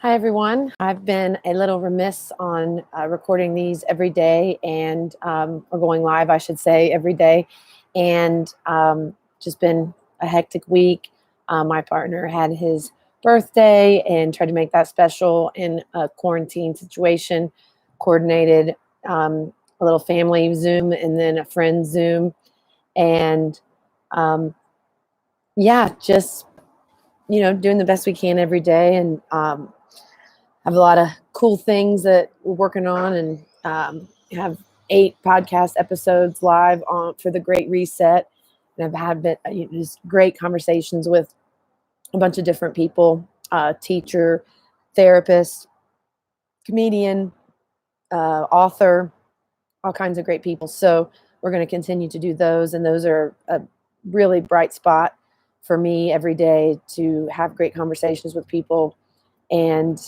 Hi, everyone. I've been a little remiss on recording these every day or going live, I should say, every day. And just been a hectic week. My partner had his birthday and tried to make that special in a quarantine situation, coordinated a little family Zoom and then a friend Zoom. And um, yeah, just, doing the best we can every day. And have a lot of cool things that we're working on and have 8 podcast episodes live on for the Great Reset. And I've just great conversations with a bunch of different people, teacher, therapist, comedian, author, all kinds of great people. So we're going to continue to do those. And those are a really bright spot for me every day to have great conversations with people and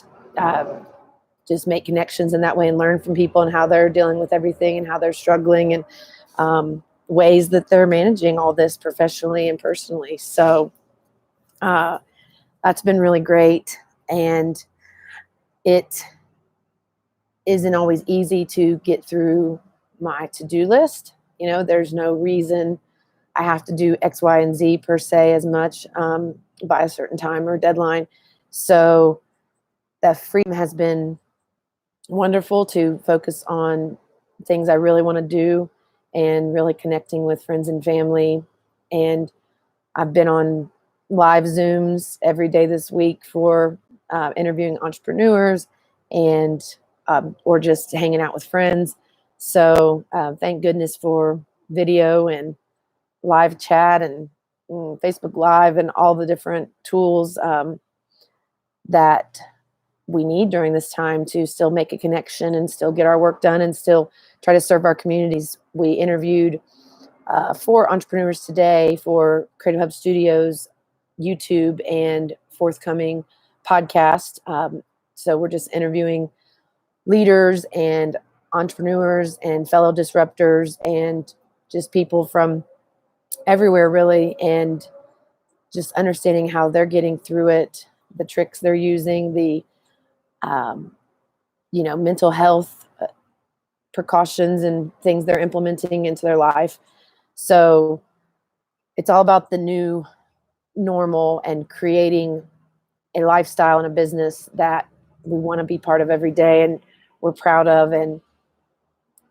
just make connections in that way and learn from people and how they're dealing with everything and how they're struggling and ways that they're managing all this professionally and personally. So uh, that's been really great. And it isn't always easy to get through my to-do list. There's no reason I have to do X, Y, and Z per se as much by a certain time or deadline. So that freedom has been wonderful to focus on things I really want to do and really connecting with friends and family. And I've been on live Zooms every day this week for interviewing entrepreneurs and or just hanging out with friends. So thank goodness for video and live chat and Facebook Live and all the different tools that we need during this time to still make a connection and still get our work done and still try to serve our communities. We interviewed 4 entrepreneurs today for Creative Hub Studios, YouTube, and forthcoming podcast. So we're just interviewing leaders and entrepreneurs and fellow disruptors and just people from everywhere, really, and just understanding how they're getting through it, the tricks they're using, the um, mental health precautions and things they're implementing into their life. So it's all about the new normal and creating a lifestyle and a business that we want to be part of every day and we're proud of. And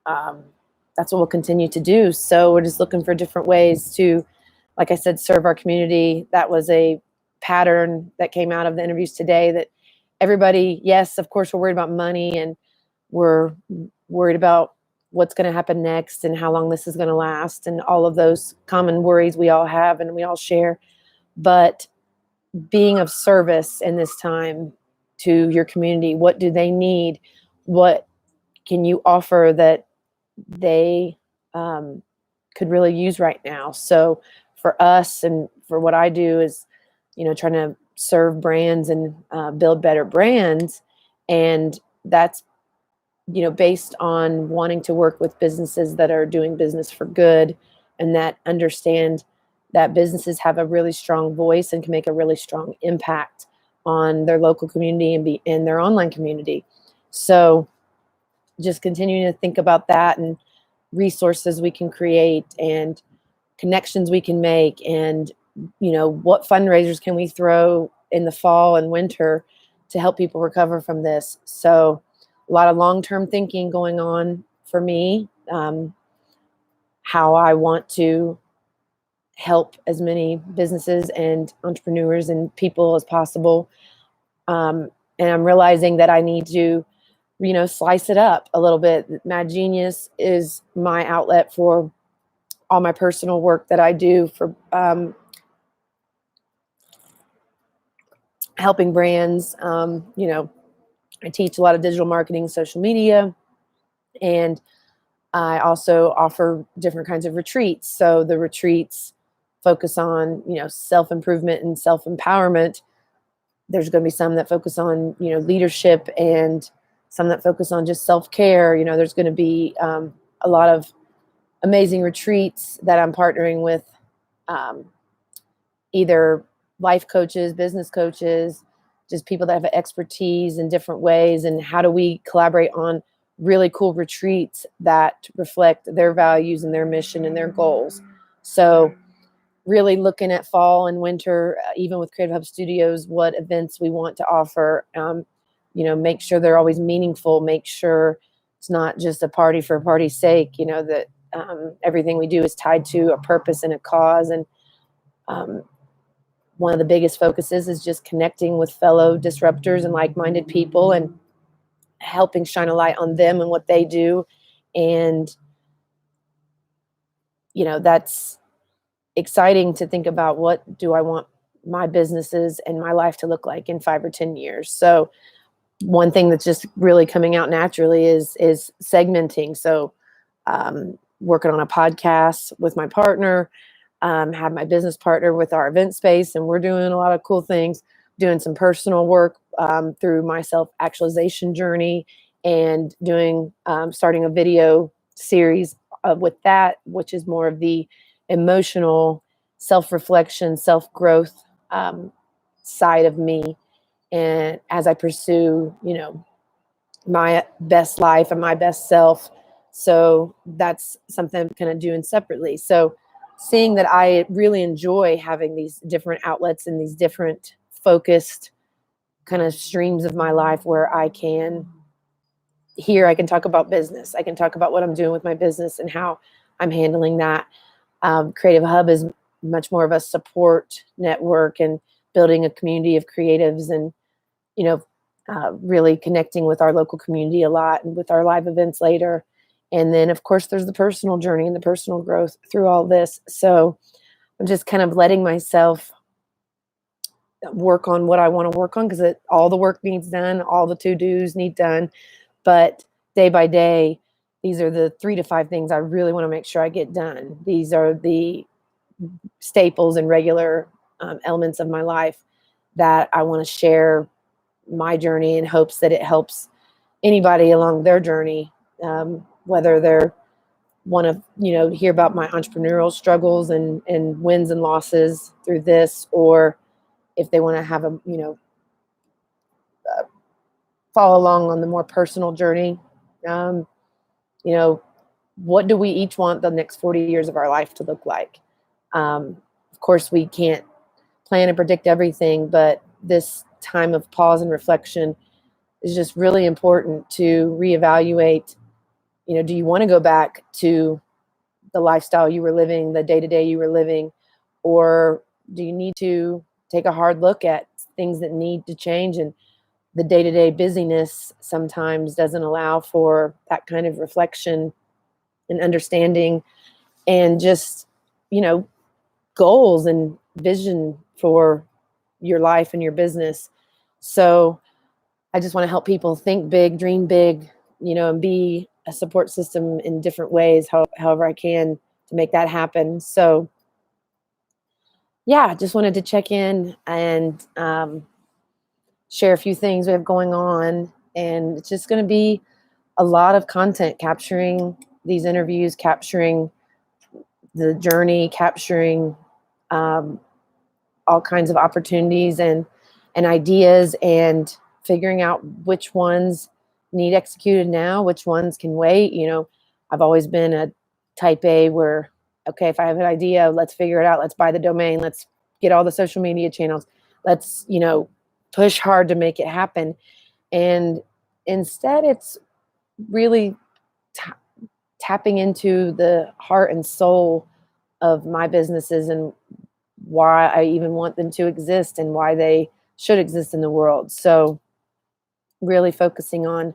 um, that's what we'll continue to do. So we're just looking for different ways to, like I said, serve our community. That was a pattern that came out of the interviews today, that everybody, yes, of course, we're worried about money and we're worried about what's going to happen next and how long this is going to last and all of those common worries we all have and we all share. But being of service in this time to your community, what do they need? What can you offer that they could really use right now? So for us and for what I do is, trying to serve brands and build better brands. And that's, based on wanting to work with businesses that are doing business for good and that understand that businesses have a really strong voice and can make a really strong impact on their local community and be in their online community. So just continuing to think about that and resources we can create and connections we can make and what fundraisers can we throw in the fall and winter to help people recover from this. So a lot of long-term thinking going on for me, how I want to help as many businesses and entrepreneurs and people as possible. And I'm realizing that I need to slice it up a little bit. Mad Genius is my outlet for all my personal work that I do for helping brands. I teach a lot of digital marketing, social media, and I also offer different kinds of retreats. So the retreats focus on, self-improvement and self-empowerment. There's going to be some that focus on, leadership and some that focus on just self-care. There's going to be a lot of amazing retreats that I'm partnering with either life coaches, business coaches, just people that have expertise in different ways, and how do we collaborate on really cool retreats that reflect their values and their mission and their goals. So really looking at fall and winter, even with Creative Hub Studios, what events we want to offer. Make sure they're always meaningful. Make sure it's not just a party for a party's sake. That everything we do is tied to a purpose and a cause. And one of the biggest focuses is just connecting with fellow disruptors and like-minded people, and helping shine a light on them and what they do. And that's exciting to think about, what do I want my businesses and my life to look like in 5 or 10 years. So one thing that's just really coming out naturally is segmenting. So working on a podcast with my partner, have my business partner with our event space, and we're doing a lot of cool things, doing some personal work through my self-actualization journey, and doing starting a video series with that, which is more of the emotional self-reflection, self-growth side of me. And as I pursue, my best life and my best self. So that's something I'm kind of doing separately. So seeing that I really enjoy having these different outlets and these different focused kind of streams of my life, where I can talk about business. I can talk about what I'm doing with my business and how I'm handling that. Creative Hub is much more of a support network and building a community of creatives, and really connecting with our local community a lot, and with our live events later. And then, of course, there's the personal journey and the personal growth through all this. So I'm just kind of letting myself work on what I want to work on, because all the work needs done, all the to-dos need done. But day by day, these are the 3 to 5 things I really want to make sure I get done. These are the staples and regular elements of my life that I want to share my journey, in hopes that it helps anybody along their journey, whether they're want to hear about my entrepreneurial struggles and wins and losses through this, or if they want to have a follow along on the more personal journey. What do we each want the next 40 years of our life to look like? Of course, we can't plan and predict everything, but this time of pause and reflection is just really important to reevaluate. Do you want to go back to the lifestyle you were living, the day-to-day you were living, or do you need to take a hard look at things that need to change? And the day-to-day busyness sometimes doesn't allow for that kind of reflection and understanding, and just, goals and vision for your life and your business. So I just want to help people think big, dream big, and be a support system in different ways, however I can, to make that happen. So yeah, just wanted to check in and share a few things we have going on. And it's just going to be a lot of content, capturing these interviews, capturing the journey, capturing all kinds of opportunities and ideas, and figuring out which ones need executed now, which ones can wait. I've always been a type A where, okay, if I have an idea, let's figure it out. Let's buy the domain. Let's get all the social media channels. Let's, push hard to make it happen. And instead, it's really tapping into the heart and soul of my businesses, and why I even want them to exist, and why they should exist in the world. So really focusing on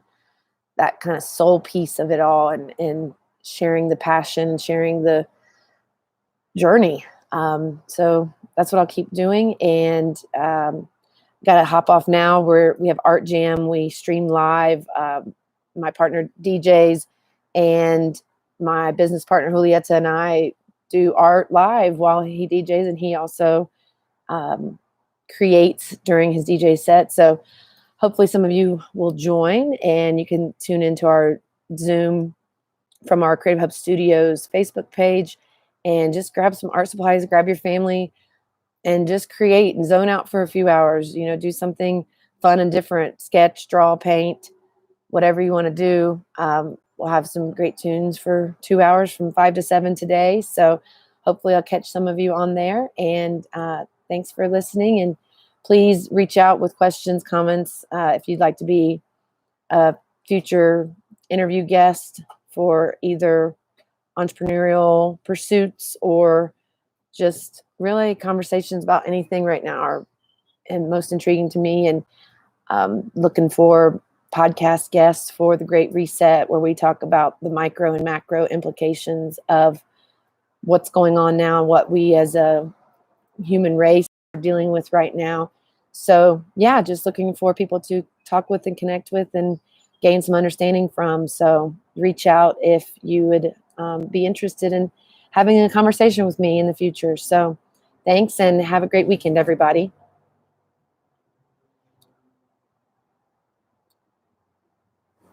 that kind of soul piece of it all, and sharing the passion, sharing the journey. So that's what I'll keep doing. And got to hop off now. We have Art Jam. We stream live. My partner DJs, and my business partner Julieta and I do art live while he DJs, and he also creates during his DJ set. So hopefully some of you will join, and you can tune into our Zoom from our Creative Hub Studios Facebook page, and just grab some art supplies, grab your family, and just create and zone out for a few hours. Do something fun and different, sketch, draw, paint, whatever you want to do. We'll have some great tunes for 2 hours from 5 to 7 today. So hopefully I'll catch some of you on there. And thanks for listening. And please reach out with questions, comments, if you'd like to be a future interview guest for either entrepreneurial pursuits or just really conversations about anything right now are and most intriguing to me. And looking for podcast guests for the Great Reset, where we talk about the micro and macro implications of what's going on now, what we as a human race are dealing with right now. So yeah, just looking for people to talk with and connect with and gain some understanding from. So reach out if you would be interested in having a conversation with me in the future. So thanks and have a great weekend, everybody.